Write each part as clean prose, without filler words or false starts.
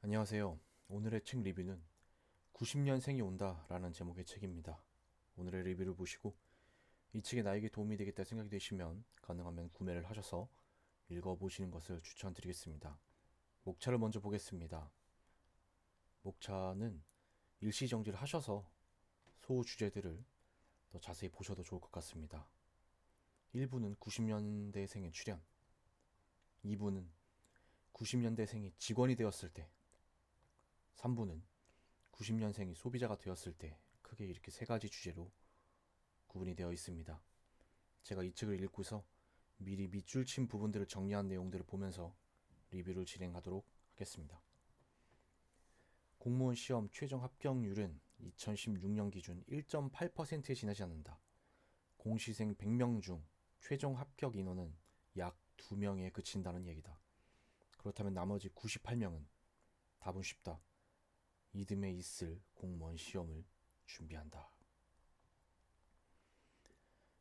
안녕하세요. 오늘의 책 리뷰는 90년생이 온다 라는 제목의 책입니다. 오늘의 리뷰를 보시고 이 책이 나에게 도움이 되겠다 생각이 되시면 가능하면 구매를 하셔서 읽어보시는 것을 추천드리겠습니다. 목차를 먼저 보겠습니다. 목차는 일시정지를 하셔서 소 주제들을 더 자세히 보셔도 좋을 것 같습니다. 1부는 90년대생의 출현, 2부는 90년대생이 직원이 되었을 때, 3부는 90년생이 소비자가 되었을 때, 크게 이렇게 세 가지 주제로 구분이 되어 있습니다. 제가 이 책을 읽고서 미리 밑줄 친 부분들을 정리한 내용들을 보면서 리뷰를 진행하도록 하겠습니다. 공무원 시험 최종 합격률은 2016년 기준 1.8%에 지나지 않는다. 공시생 100명 중 최종 합격 인원은 약 2명에 그친다는 얘기다. 그렇다면 나머지 98명은 답은 쉽다. 이듬해 있을 공무원 시험을 준비한다.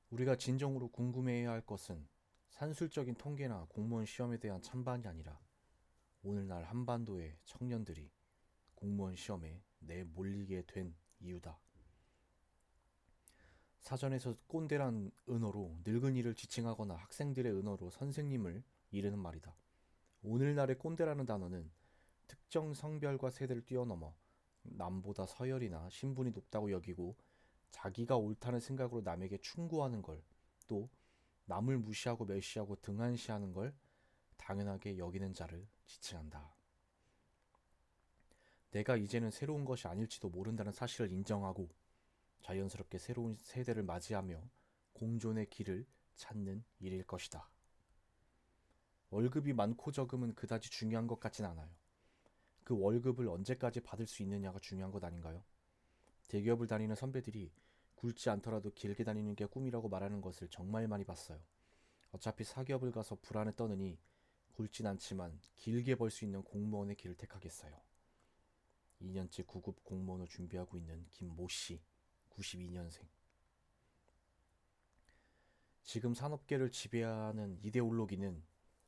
우리가 진정으로 궁금해해야 할 것은 산술적인 통계나 공무원 시험에 대한 찬반이 아니라 오늘날 한반도의 청년들이 공무원 시험에 내몰리게 된 이유다. 사전에서 꼰대란 은어로 늙은이를 지칭하거나 학생들의 은어로 선생님을 이르는 말이다. 오늘날의 꼰대라는 단어는 특정 성별과 세대를 뛰어넘어 남보다 서열이나 신분이 높다고 여기고 자기가 옳다는 생각으로 남에게 충고하는 걸, 또 남을 무시하고 멸시하고 등한시하는 걸 당연하게 여기는 자를 지칭한다. 내가 이제는 새로운 것이 아닐지도 모른다는 사실을 인정하고 자연스럽게 새로운 세대를 맞이하며 공존의 길을 찾는 일일 것이다. 월급이 많고 적음은 그다지 중요한 것 같진 않아요. 그 월급을 언제까지 받을 수 있느냐가 중요한 것 아닌가요? 대기업을 다니는 선배들이 굵지 않더라도 길게 다니는 게 꿈이라고 말하는 것을 정말 많이 봤어요. 어차피 사기업을 가서 불안에 떠느니 굵진 않지만 길게 벌 수 있는 공무원의 길을 택하겠어요. 2년째 9급 공무원을 준비하고 있는 김모 씨, 92년생. 지금 산업계를 지배하는 이데올로기는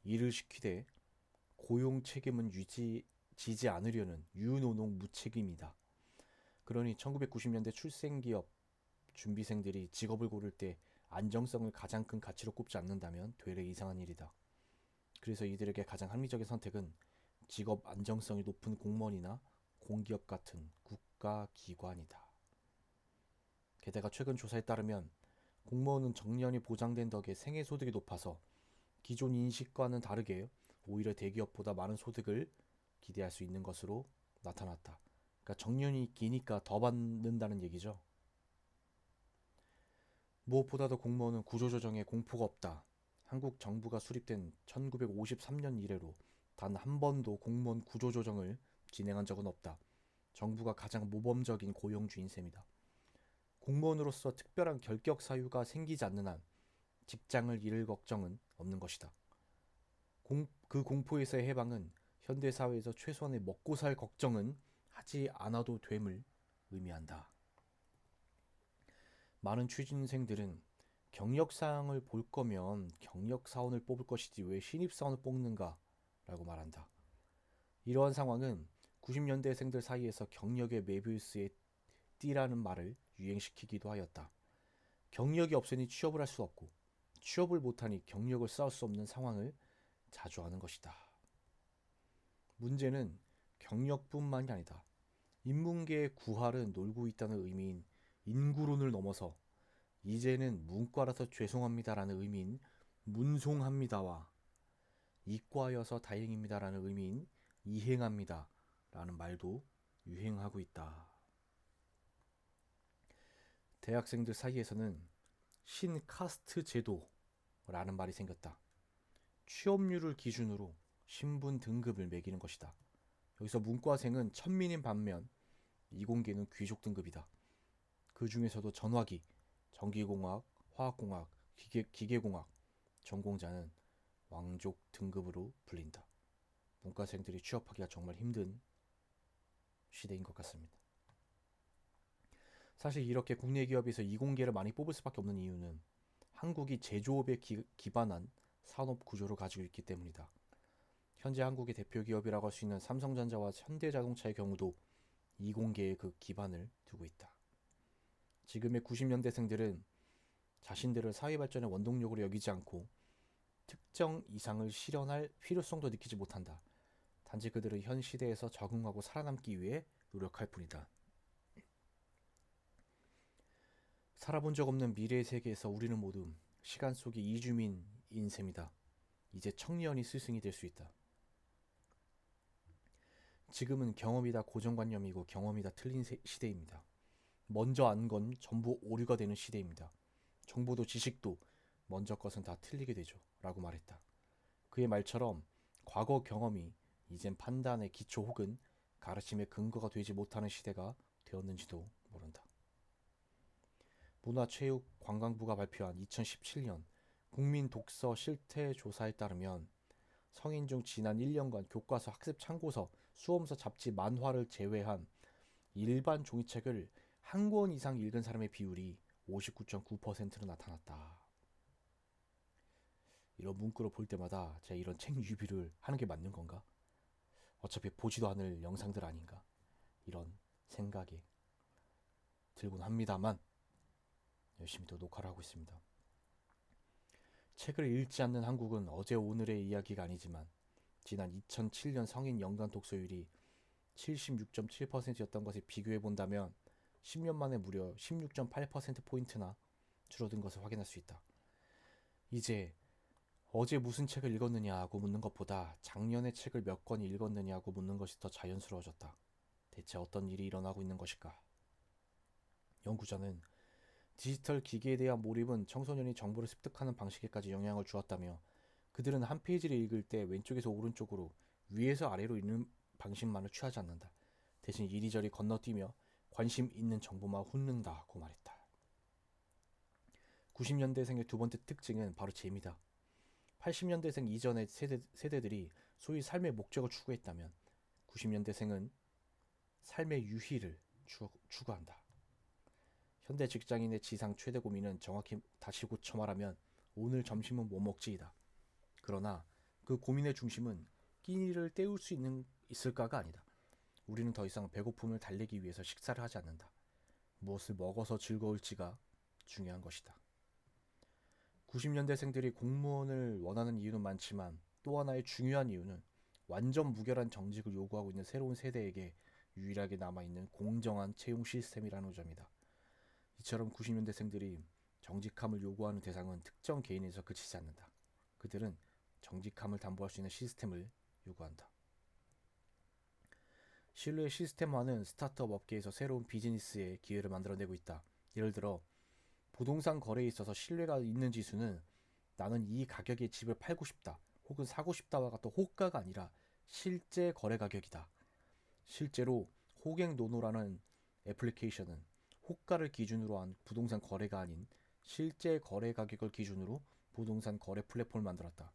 일을 시키되 고용 책임은 지지 않으려는 유노농 무책임이다. 그러니 1990년대 출생기업 준비생들이 직업을 고를 때 안정성을 가장 큰 가치로 꼽지 않는다면 되레 이상한 일이다. 그래서 이들에게 가장 합리적인 선택은 직업 안정성이 높은 공무원이나 공기업 같은 국가기관이다. 게다가 최근 조사에 따르면 공무원은 정년이 보장된 덕에 생애소득이 높아서 기존 인식과는 다르게 오히려 대기업보다 많은 소득을 기대할 수 있는 것으로 나타났다. 그러니까 정년이 기니까 더 받는다는 얘기죠. 무엇보다도 공무원은 구조조정에 공포가 없다. 한국 정부가 수립된 1953년 이래로 단 한 번도 공무원 구조조정을 진행한 적은 없다. 정부가 가장 모범적인 고용주인 셈이다. 공무원으로서 특별한 결격 사유가 생기지 않는 한 직장을 잃을 걱정은 없는 것이다. 그 공포에서의 해방은 현대사회에서 최소한의 먹고 살 걱정은 하지 않아도 됨을 의미한다. 많은 취준생들은 경력사항을 볼 거면 경력사원을 뽑을 것이지 왜 신입사원을 뽑는가 라고 말한다. 이러한 상황은 90년대생들 사이에서 경력의 메비우스의 띠라는 말을 유행시키기도 하였다. 경력이 없으니 취업을 할 수 없고 취업을 못하니 경력을 쌓을 수 없는 상황을 자주 하는 것이다. 문제는 경력뿐만이 아니다. 인문계의 구할은 놀고 있다는 의미인 인구론을 넘어서 이제는 문과라서 죄송합니다라는 의미인 문송합니다와 이과여서 다행입니다라는 의미인 이행합니다라는 말도 유행하고 있다. 대학생들 사이에서는 신카스트 제도라는 말이 생겼다. 취업률을 기준으로 신분 등급을 매기는 것이다. 여기서 문과생은 천민인 반면 이공계는 귀족 등급이다. 그 중에서도 전화기, 전기공학, 화학공학, 기계공학 전공자는 왕족 등급으로 불린다. 문과생들이 취업하기가 정말 힘든 시대인 것 같습니다. 사실 이렇게 국내 기업에서 이공계를 많이 뽑을 수밖에 없는 이유는 한국이 제조업에 기반한 산업 구조를 가지고 있기 때문이다. 현재 한국의 대표 기업이라고 할 수 있는 삼성전자와 현대자동차의 경우도 이공계에 그 기반을 두고 있다. 지금의 90년대생들은 자신들을 사회 발전의 원동력으로 여기지 않고 특정 이상을 실현할 필요성도 느끼지 못한다. 단지 그들은 현 시대에서 적응하고 살아남기 위해 노력할 뿐이다. 살아본 적 없는 미래의 세계에서 우리는 모두 시간 속의 이주민인 셈이다. 이제 청년이 스승이 될 수 있다. 지금은 경험이다 고정관념이고 경험이다 틀린 시대입니다. 먼저 안 건 전부 오류가 되는 시대입니다. 정보도 지식도 먼저 것은 다 틀리게 되죠. 라고 말했다. 그의 말처럼 과거 경험이 이젠 판단의 기초 혹은 가르침의 근거가 되지 못하는 시대가 되었는지도 모른다. 문화체육관광부가 발표한 2017년 국민 독서 실태 조사에 따르면 성인 중 지난 1년간 교과서, 학습 참고서, 수험서, 잡지, 만화를 제외한 일반 종이책을 한 권 이상 읽은 사람의 비율이 59.9%로 나타났다. 이런 문구를 볼 때마다 제가 이런 책 리뷰를 하는 게 맞는 건가? 어차피 보지도 않을 영상들 아닌가? 이런 생각이 들곤 합니다만 열심히 또 녹화를 하고 있습니다. 책을 읽지 않는 한국은 어제 오늘의 이야기가 아니지만 지난 2007년 성인 연간 독서율이 76.7%였던 것을 비교해 본다면 10년 만에 무려 16.8%포인트나 줄어든 것을 확인할 수 있다. 이제 어제 무슨 책을 읽었느냐고 묻는 것보다 작년에 책을 몇 권 읽었느냐고 묻는 것이 더 자연스러워졌다. 대체 어떤 일이 일어나고 있는 것일까? 연구자는 디지털 기기에 대한 몰입은 청소년이 정보를 습득하는 방식에까지 영향을 주었다며 그들은 한 페이지를 읽을 때 왼쪽에서 오른쪽으로 위에서 아래로 읽는 방식만을 취하지 않는다. 대신 이리저리 건너뛰며 관심 있는 정보만 훑는다고 말했다. 90년대생의 두 번째 특징은 바로 재미다. 80년대생 이전의 세대들이 소위 삶의 목적을 추구했다면 90년대생은 삶의 유희를 추구한다. 현대 직장인의 지상 최대 고민은 정확히 다시 고쳐 말하면 오늘 점심은 뭐 먹지이다. 그러나 그 고민의 중심은 끼니를 때울 수 있을까가 아니다. 우리는 더 이상 배고픔을 달래기 위해서 식사를 하지 않는다. 무엇을 먹어서 즐거울지가 중요한 것이다. 90년대생들이 공무원을 원하는 이유는 많지만 또 하나의 중요한 이유는 완전 무결한 정직을 요구하고 있는 새로운 세대에게 유일하게 남아있는 공정한 채용 시스템이라는 점이다. 이처럼 90년대생들이 정직함을 요구하는 대상은 특정 개인에서 그치지 않는다. 그들은 정직함을 담보할 수 있는 시스템을 요구한다. 신뢰 시스템화는 스타트업 업계에서 새로운 비즈니스의 기회를 만들어내고 있다. 예를 들어 부동산 거래에 있어서 신뢰가 있는 지수는 나는 이 가격에 집을 팔고 싶다 혹은 사고 싶다와 같은 호가가 아니라 실제 거래 가격이다. 실제로 호갱노노라는 애플리케이션은 호가를 기준으로 한 부동산 거래가 아닌 실제 거래 가격을 기준으로 부동산 거래 플랫폼을 만들었다.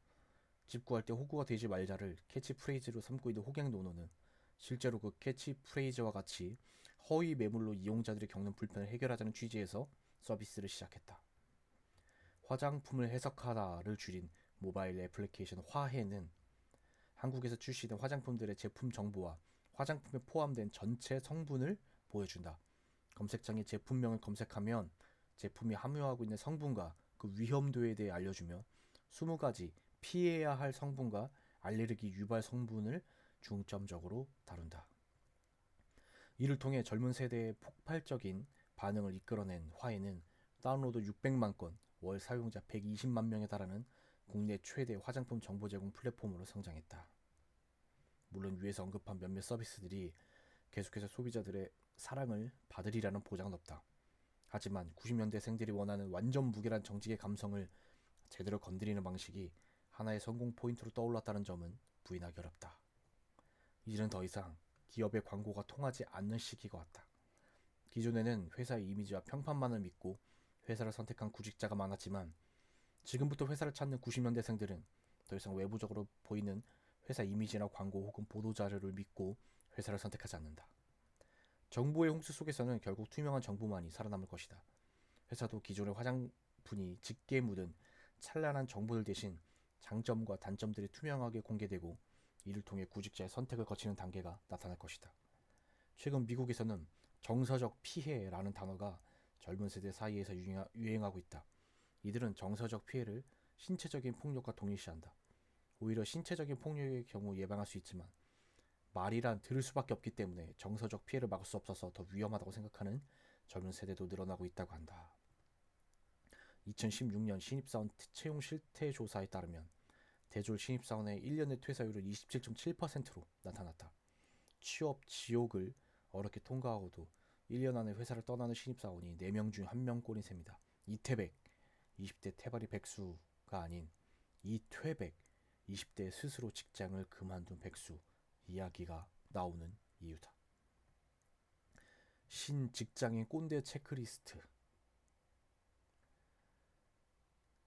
집 구할 때 호구가 되지 말자를 캐치프레이즈로 삼고 있는 호갱노노는 실제로 그 캐치프레이즈와 같이 허위 매물로 이용자들이 겪는 불편을 해결하자는 취지에서 서비스를 시작했다. 화장품을 해석하다를 줄인 모바일 애플리케이션 화해는 한국에서 출시된 화장품들의 제품 정보와 화장품에 포함된 전체 성분을 보여준다. 검색창에 제품명을 검색하면 제품이 함유하고 있는 성분과 그 위험도에 대해 알려주며 20가지 피해야 할 성분과 알레르기 유발 성분을 중점적으로 다룬다. 이를 통해 젊은 세대의 폭발적인 반응을 이끌어낸 화해는 다운로드 600만 건, 월 사용자 120만 명에 달하는 국내 최대 화장품 정보 제공 플랫폼으로 성장했다. 물론 위에서 언급한 몇몇 서비스들이 계속해서 소비자들의 사랑을 받으리라는 보장은 없다. 하지만 90년대생들이 원하는 완전 무결한 정직의 감성을 제대로 건드리는 방식이 하나의 성공 포인트로 떠올랐다는 점은 부인하기 어렵다. 이제는 더 이상 기업의 광고가 통하지 않는 시기가 왔다. 기존에는 회사의 이미지와 평판만을 믿고 회사를 선택한 구직자가 많았지만 지금부터 회사를 찾는 90년대생들은 더 이상 외부적으로 보이는 회사 이미지나 광고 혹은 보도자료를 믿고 회사를 선택하지 않는다. 정보의 홍수 속에서는 결국 투명한 정보만이 살아남을 것이다. 회사도 기존의 화장품이 짙게 묻은 찬란한 정보들 대신 장점과 단점들이 투명하게 공개되고 이를 통해 구직자의 선택을 거치는 단계가 나타날 것이다. 최근 미국에서는 정서적 피해라는 단어가 젊은 세대 사이에서 유행하고 있다. 이들은 정서적 피해를 신체적인 폭력과 동일시한다. 오히려 신체적인 폭력의 경우 예방할 수 있지만 말이란 들을 수밖에 없기 때문에 정서적 피해를 막을 수 없어서 더 위험하다고 생각하는 젊은 세대도 늘어나고 있다고 한다. 2016년 신입사원 채용 실태 조사에 따르면 대졸 신입사원의 1년 내 퇴사율은 27.7%로 나타났다. 취업 지옥을 어렵게 통과하고도 1년 안에 회사를 떠나는 신입사원이 4명 중 1명꼴인 셈이다. 이태백, 20대 태발이 백수가 아닌 이퇴백, 20대 스스로 직장을 그만둔 백수 이야기가 나오는 이유다. 신직장인 꼰대 체크리스트.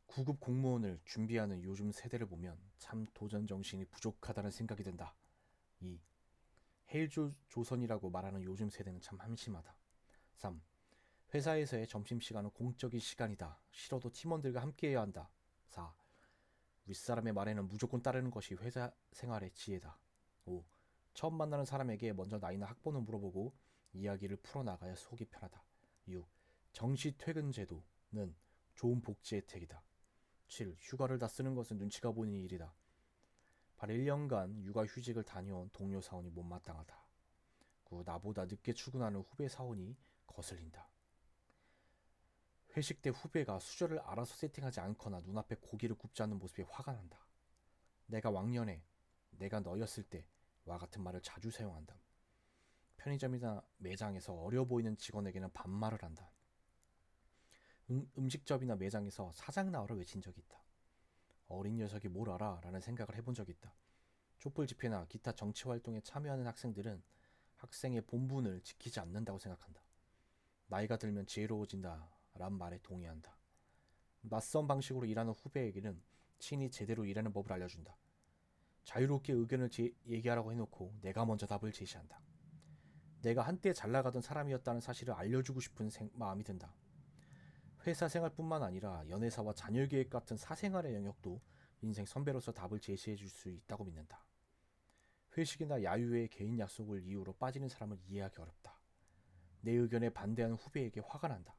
9급 공무원을 준비하는 요즘 세대를 보면 참 도전 정신이 부족하다는 생각이 든다. 2. 헬조선이라고 말하는 요즘 세대는 참 한심하다. 3. 회사에서의 점심시간은 공적인 시간이다. 싫어도 팀원들과 함께해야 한다. 4. 윗사람의 말에는 무조건 따르는 것이 회사 생활의 지혜다. 5. 처음 만나는 사람에게 먼저 나이나 학번을 물어보고 이야기를 풀어나가야 속이 편하다. 6. 정시 퇴근 제도는 좋은 복지 혜택이다. 7. 휴가를 다 쓰는 것은 눈치가 보이는 일이다. 8. 1년간 육아휴직을 다녀온 동료 사원이 못마땅하다. 9. 나보다 늦게 출근하는 후배 사원이 거슬린다. 회식 때 후배가 수저를 알아서 세팅하지 않거나 눈앞에 고기를 굽지 않는 모습에 화가 난다. 내가 왕년에 내가 너였을 때와 같은 말을 자주 사용한다. 편의점이나 매장에서 어려 보이는 직원에게는 반말을 한다. 음식점이나 매장에서 사장 나와라 외친 적이 있다. 어린 녀석이 뭘 알아? 라는 생각을 해본 적이 있다. 촛불 집회나 기타 정치 활동에 참여하는 학생들은 학생의 본분을 지키지 않는다고 생각한다. 나이가 들면 지혜로워진다 란 말에 동의한다. 낯선 방식으로 일하는 후배에게는 친히 제대로 일하는 법을 알려준다. 자유롭게 의견을 얘기하라고 해놓고 내가 먼저 답을 제시한다. 내가 한때 잘나가던 사람이었다는 사실을 알려주고 싶은 마음이 든다. 회사 생활뿐만 아니라 연애사와 자녀계획 같은 사생활의 영역도 인생 선배로서 답을 제시해 줄 수 있다고 믿는다. 회식이나 야유회 개인 약속을 이유로 빠지는 사람을 이해하기 어렵다. 내 의견에 반대하는 후배에게 화가 난다.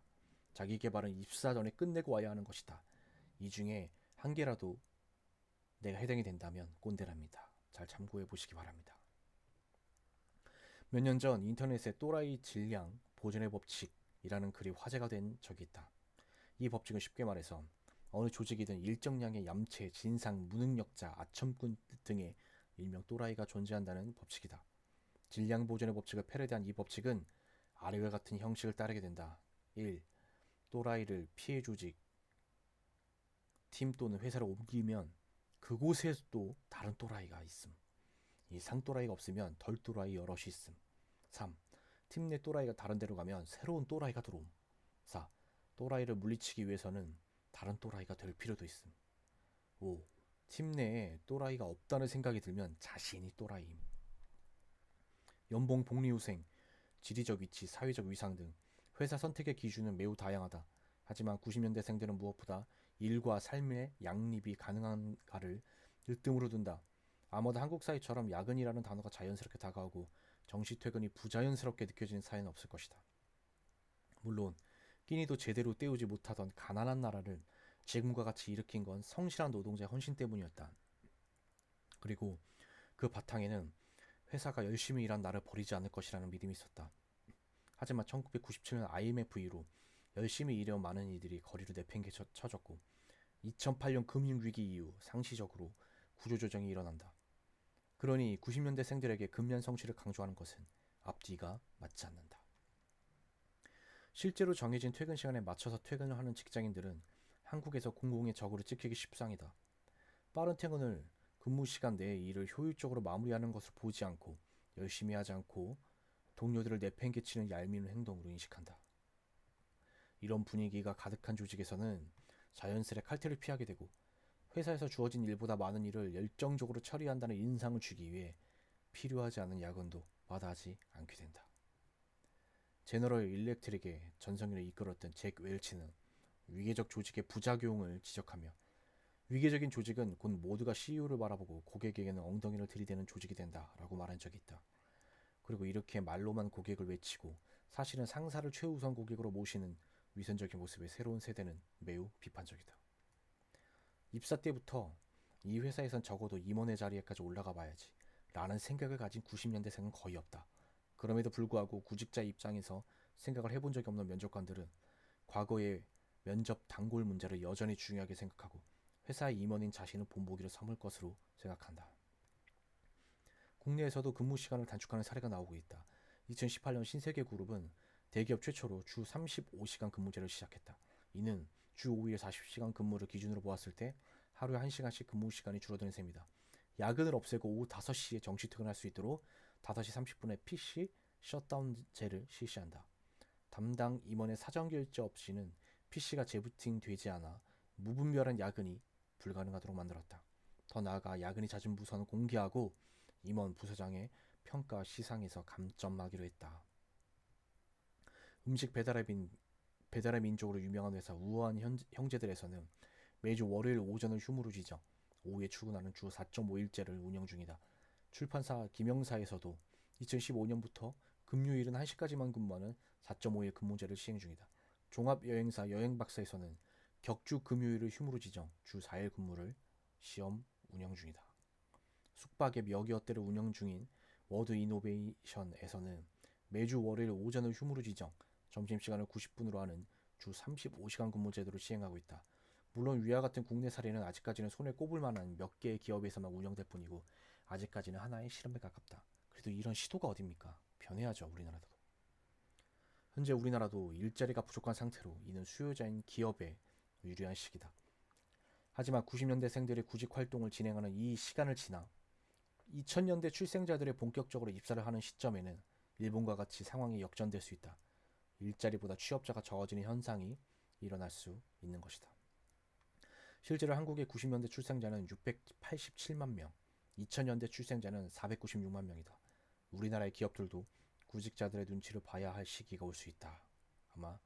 자기 개발은 입사 전에 끝내고 와야 하는 것이다. 이 중에 한 개라도 내가 해당이 된다면 꼰대랍니다. 잘 참고해 보시기 바랍니다. 몇 년 전 인터넷에 또라이 질량 보존의 법칙이라는 글이 화제가 된 적이 있다. 이 법칙은 쉽게 말해서 어느 조직이든 일정량의 얌체, 진상, 무능력자, 아첨꾼 등의 일명 또라이가 존재한다는 법칙이다. 질량 보존의 법칙을 패러디한 이 법칙은 아래와 같은 형식을 따르게 된다. 1. 또라이를 피해 조직, 팀 또는 회사로 옮기면 그곳에도 다른 또라이가 있음. 이 상또라이가 없으면 덜 또라이 여럿이 있음. 3. 팀 내 또라이가 다른 데로 가면 새로운 또라이가 들어옴. 4. 또라이를 물리치기 위해서는 다른 또라이가 될 필요도 있음. 5. 팀 내에 또라이가 없다는 생각이 들면 자신이 또라이임. 연봉 복리후생, 지리적 위치, 사회적 위상 등 회사 선택의 기준은 매우 다양하다. 하지만 90년대생들은 무엇보다 일과 삶의 양립이 가능한가를 으뜸으로 둔다. 아마도 한국 사회처럼 야근이라는 단어가 자연스럽게 다가오고 정시 퇴근이 부자연스럽게 느껴지는 사회는 없을 것이다. 물론 끼니도 제대로 때우지 못하던 가난한 나라를 지금과 같이 일으킨 건 성실한 노동자의 헌신 때문이었다. 그리고 그 바탕에는 회사가 열심히 일한 나를 버리지 않을 것이라는 믿음이 있었다. 하지만 1997년 IMF 이후로 열심히 일해온 많은 이들이 거리로 내팽개쳐졌고 2008년 금융위기 이후 상시적으로 구조조정이 일어난다. 그러니 90년대생들에게 근면 성실을 강조하는 것은 앞뒤가 맞지 않는다. 실제로 정해진 퇴근 시간에 맞춰서 퇴근을 하는 직장인들은 한국에서 공공의 적으로 찍히기 십상이다. 빠른 퇴근을 근무 시간 내에 일을 효율적으로 마무리하는 것을 보지 않고 열심히 하지 않고 동료들을 내팽개치는 얄미운 행동으로 인식한다. 이런 분위기가 가득한 조직에서는 자연스레 칼퇴를 피하게 되고 회사에서 주어진 일보다 많은 일을 열정적으로 처리한다는 인상을 주기 위해 필요하지 않은 야근도 마다하지 않게 된다. 제너럴 일렉트릭의 전성기를 이끌었던 잭 웰치는 위계적 조직의 부작용을 지적하며 위계적인 조직은 곧 모두가 CEO를 바라보고 고객에게는 엉덩이를 들이대는 조직이 된다라고 말한 적이 있다. 그리고 이렇게 말로만 고객을 외치고 사실은 상사를 최우선 고객으로 모시는 위선적인 모습의 새로운 세대는 매우 비판적이다. 입사 때부터 이 회사에선 적어도 임원의 자리에까지 올라가 봐야지 라는 생각을 가진 90년대생은 거의 없다. 그럼에도 불구하고 구직자 입장에서 생각을 해본 적이 없는 면접관들은 과거의 면접 단골 문제를 여전히 중요하게 생각하고 회사의 임원인 자신을 본보기로 삼을 것으로 생각한다. 국내에서도 근무 시간을 단축하는 사례가 나오고 있다. 2018년 신세계그룹은 대기업 최초로 주 35시간 근무제를 시작했다. 이는 주 5일 40시간 근무를 기준으로 보았을 때 하루에 1시간씩 근무 시간이 줄어드는 셈이다. 야근을 없애고 오후 5시에 정시 퇴근할 수 있도록 5시 30분에 PC 셧다운제를 실시한다. 담당 임원의 사전 결제 없이는 PC가 재부팅되지 않아 무분별한 야근이 불가능하도록 만들었다. 더 나아가 야근이 잦은 부서는 공개하고 임원 부서장의 평가 시상에서 감점하기로 했다. 음식 배달의 민족으로 유명한 회사 우아한 형제들에서는 매주 월요일 오전을 휴무로 지정, 오후에 출근하는 주 4.5일제를 운영 중이다. 출판사 김영사에서도 2015년부터 금요일은 1시까지만 근무하는 4.5일 근무제를 시행 중이다. 종합여행사 여행박사에서는 격주 금요일을 휴무로 지정, 주 4일 근무를 시험 운영 중이다. 숙박앱 여기어때를 운영 중인 워드 이노베이션에서는 매주 월요일 오전을 휴무로 지정, 점심시간을 90분으로 하는 주 35시간 근무 제도를 시행하고 있다. 물론 위와 같은 국내 사례는 아직까지는 손에 꼽을 만한 몇 개의 기업에서만 운영될 뿐이고 아직까지는 하나의 실험에 가깝다. 그래도 이런 시도가 어딥니까? 변해야죠, 우리나라도. 현재 우리나라도 일자리가 부족한 상태로 이는 수요자인 기업에 유리한 시기다. 하지만 90년대생들의 구직 활동을 진행하는 이 시간을 지나 2000년대 출생자들의 본격적으로 입사를 하는 시점에는 일본과 같이 상황이 역전될 수 있다. 일자리보다 취업자가 적어지는 현상이 일어날 수 있는 것이다. 실제로 한국의 90년대 출생자는 687만 명, 2000년대 출생자는 496만 명이다. 우리나라의 기업들도 구직자들의 눈치를 봐야 할 시기가 올 수 있다. 아마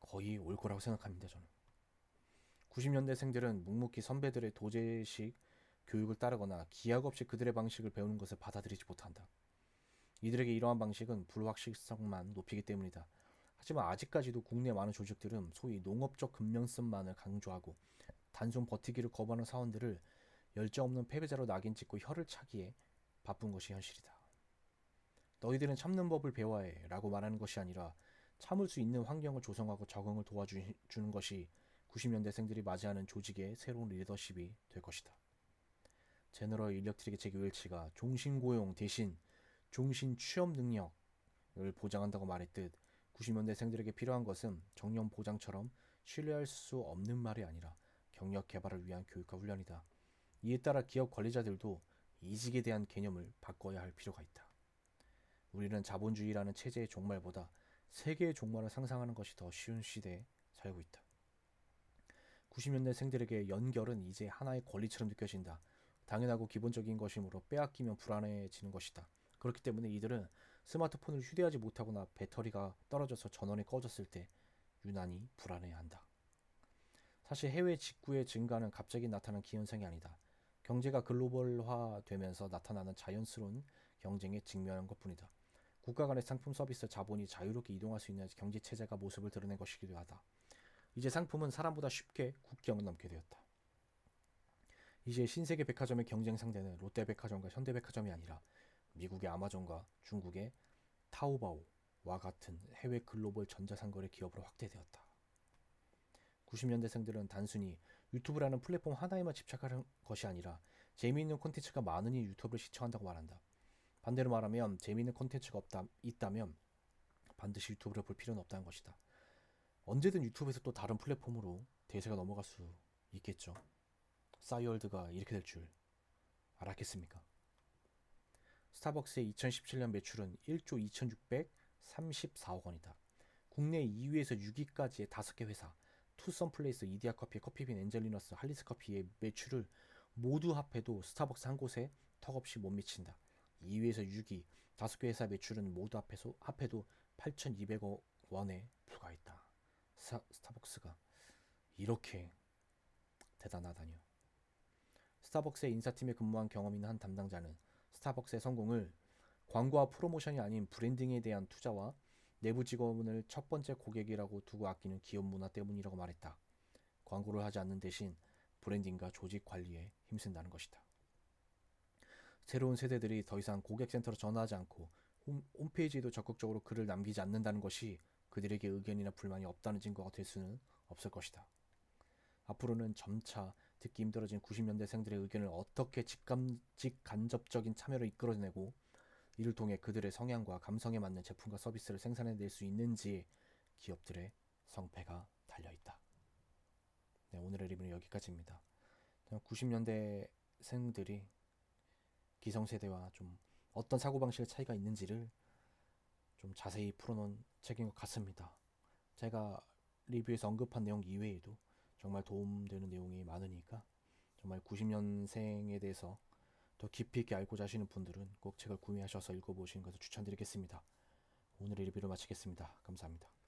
거의 올 거라고 생각합니다, 저는. 90년대생들은 묵묵히 선배들의 도제식 교육을 따르거나 기약 없이 그들의 방식을 배우는 것을 받아들이지 못한다. 이들에게 이러한 방식은 불확실성만 높이기 때문이다. 하지만 아직까지도 국내 많은 조직들은 소위 농업적 근면성만을 강조하고 단순 버티기를 거부하는 사원들을 열정 없는 패배자로 낙인 찍고 혀를 차기에 바쁜 것이 현실이다. 너희들은 참는 법을 배워야 해 라고 말하는 것이 아니라 참을 수 있는 환경을 조성하고 적응을 도와주는 것이 90년대생들이 맞이하는 조직의 새로운 리더십이 될 것이다. 제너럴 일렉트릭의 제9일치가 종신고용 대신 종신 취업 능력을 보장한다고 말했듯 90년대생들에게 필요한 것은 정년 보장처럼 신뢰할 수 없는 말이 아니라 경력 개발을 위한 교육과 훈련이다. 이에 따라 기업 관리자들도 이직에 대한 개념을 바꿔야 할 필요가 있다. 우리는 자본주의라는 체제의 종말보다 세계의 종말을 상상하는 것이 더 쉬운 시대에 살고 있다. 90년대생들에게 연결은 이제 하나의 권리처럼 느껴진다. 당연하고 기본적인 것이므로 빼앗기면 불안해지는 것이다. 그렇기 때문에 이들은 스마트폰을 휴대하지 못하거나 배터리가 떨어져서 전원이 꺼졌을 때 유난히 불안해한다. 사실 해외 직구의 증가는 갑자기 나타난 기현상이 아니다. 경제가 글로벌화되면서 나타나는 자연스러운 경쟁에 직면한 것뿐이다. 국가 간의 상품 서비스 자본이 자유롭게 이동할 수 있는 경제체제가 모습을 드러낸 것이기도 하다. 이제 상품은 사람보다 쉽게 국경을 넘게 되었다. 이제 신세계 백화점의 경쟁 상대는 롯데백화점과 현대백화점이 아니라 미국의 아마존과 중국의 타오바오와 같은 해외 글로벌 전자상거래 기업으로 확대되었다. 90년대생들은 단순히 유튜브라는 플랫폼 하나에만 집착하는 것이 아니라 재미있는 콘텐츠가 많으니 유튜브를 시청한다고 말한다. 반대로 말하면 재미있는 콘텐츠가 있다면 반드시 유튜브를 볼 필요는 없다는 것이다. 언제든 유튜브에서 또 다른 플랫폼으로 대세가 넘어갈 수 있겠죠. 싸이월드가 이렇게 될 줄 알았겠습니까? 스타벅스의 2017년 매출은 1조 2634억 원이다. 국내 2위에서 6위까지의 5개 회사, 투썸플레이스, 이디야커피, 커피빈, 엔젤리너스, 할리스커피의 매출을 모두 합해도 스타벅스 한 곳에 턱없이 못 미친다. 2위에서 6위 5개 회사 매출은 모두 합해도 8,200억 원에 불과했다. 스타벅스가 이렇게 대단하다뇨. 스타벅스의 인사팀에 근무한 경험 있는 한 담당자는 스타벅스의 성공을 광고와 프로모션이 아닌 브랜딩에 대한 투자와 내부 직원을 첫 번째 고객이라고 두고 아끼는 기업 문화 때문이라고 말했다. 광고를 하지 않는 대신 브랜딩과 조직 관리에 힘쓴다는 것이다. 새로운 세대들이 더 이상 고객센터로 전화하지 않고 홈페이지에도 적극적으로 글을 남기지 않는다는 것이 그들에게 의견이나 불만이 없다는 증거가 될 수는 없을 것이다. 앞으로는 점차 듣기 힘들어진 90년대생들의 의견을 어떻게 직간접적인 참여로 이끌어내고 이를 통해 그들의 성향과 감성에 맞는 제품과 서비스를 생산해낼 수 있는지 기업들의 성패가 달려있다. 네, 오늘의 리뷰는 여기까지입니다. 90년대생들이 기성세대와 좀 어떤 사고방식의 차이가 있는지를 좀 자세히 풀어놓은 책인 것 같습니다. 제가 리뷰에서 언급한 내용 이외에도 정말 도움되는 내용이 많으니까 정말 90년생에 대해서 더 깊이 있게 알고자 하시는 분들은 꼭 책을 구매하셔서 읽어보시는 것을 추천드리겠습니다. 오늘의 리뷰를 마치겠습니다. 감사합니다.